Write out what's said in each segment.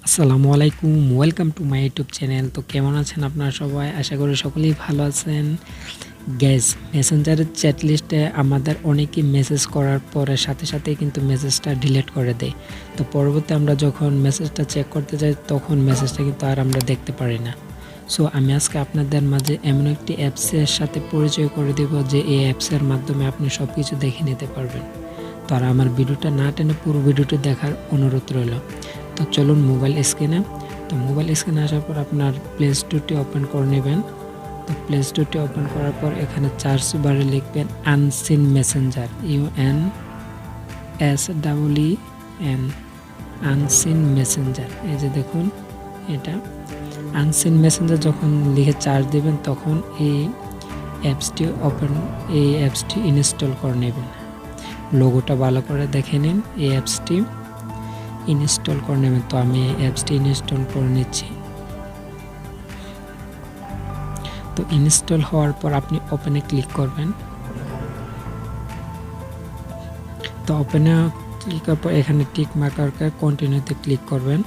আসসালামু আলাইকুম, welcome to my YouTube channel. তো কেমন আছেন আপনারা সবাই? আশা করি সকলেই ভালো আছেন। গ্যাস মেসেঞ্জারের চ্যাট লিস্টে আমাদের অনেকেই মেসেজ করার পরে সাথে সাথেই কিন্তু মেসেজটা ডিলিট করে দেয়। তো পরবর্তী আমরা যখন মেসেজটা চেক করতে যাই তখন মেসেজটা কিন্তু আর আমরা দেখতে পারি না। সো আমি আজকে আপনাদের মাঝে এমন একটি অ্যাপসের সাথে পরিচয় করে দেব যে এই অ্যাপসের মাধ্যমে আপনি সব কিছু দেখে নিতে পারবেন। তো আর আমার ভিডিওটা না টেনে পুরো ভিডিওটি দেখার অনুরোধ রইল। তো চলুন মোবাইল স্ক্রিনে। তো মোবাইল স্ক্রিনে আসার পর আপনার প্লে স্টোরটি ওপেন করে নেবেন। তো প্লে স্টোরটি ওপেন করার পর এখানে সার্চ বারে লিখবেন unseen Messenger, UNSEEN, unseen Messenger. এই যে দেখুন, এটা আনসিন মেসেঞ্জার যখন লিখে সার্চ দেবেন তখন এই অ্যাপসটি ইনস্টল করে নেবেন। লোগোটা ভালো করে দেখে নিন, এই অ্যাপসটি ইনস্টল করে নেবেন। তো আমি এই অ্যাপসটি ইনস্টল করে নিচ্ছি। তো ইনস্টল হওয়ার পর আপনি ওপেনে ক্লিক করবেন। তো ওপেনে ক্লিক করার পর এখানে টিক মার্কারকে কন্টিনিউতে ক্লিক করবেন,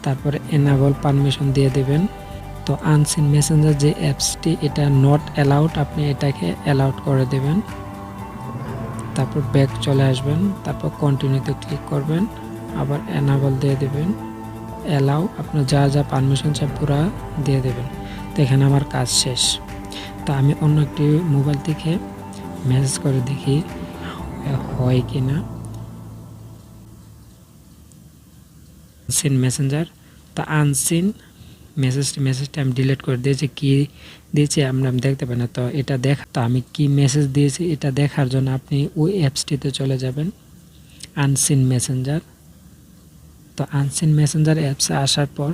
তারপরে এনাবল পারমিশন দিয়ে দেবেন। তো আনসিন মেসেঞ্জার যে অ্যাপসটি, এটা নট অ্যালাউড, আপনি এটাকে অ্যালাউড করে দেবেন। তারপর ব্যাক চলে আসবেন, তারপর কন্টিনিউতে ক্লিক করবেন, আবার এনাবল দিয়ে দেবেন, অ্যালাউ, আপনার যা যা পারমিশন চাই পুরো দিয়ে দেবেন। তো এখানে আমার কাজ শেষ। তো আমি অন্য একটি মোবাইল থেকে মেসেজ করে দেখি হয় কি না। আনসিন মেসেঞ্জার, তো আনসিন মেসেজটা আমি ডিলিট করে দিয়েছি। কি দিয়েছি আমরা দেখতে পাই না। তো এটা তো আমি কি মেসেজ দিয়েছি এটা দেখার জন্য আপনি ওই অ্যাপসটিতে চলে যাবেন, আনসিন মেসেঞ্জার। তো আনসিন মেসেঞ্জার অ্যাপসে আসার পর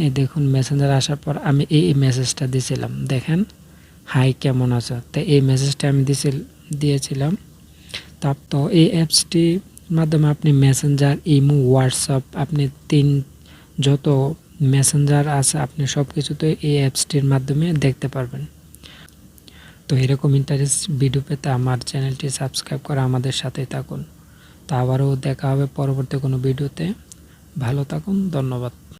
এই দেখুন, মেসেঞ্জার আসার পর আমি এই মেসেজটা দিয়েছিলাম, দেখেন, হাই কেমন আছো। তো এই মেসেজটা আমি দিয়েছিলাম। তো এই অ্যাপসটির মাধ্যমে আপনি মেসেঞ্জার, ইমো, হোয়াটসঅ্যাপ, আপনি যত মেসেঞ্জার আছে আপনি সব কিছুতে এই অ্যাপসটির মাধ্যমে দেখতে পারবেন। তো এরকম ইন্টারেস্ট ভিডিও পেতে আমার চ্যানেলটি সাবস্ক্রাইব করে আমাদের সাথেই থাকুন। তো আবারও দেখা হবে পরবর্তী কোনো ভিডিওতে। ভালো থাকুন, ধন্যবাদ।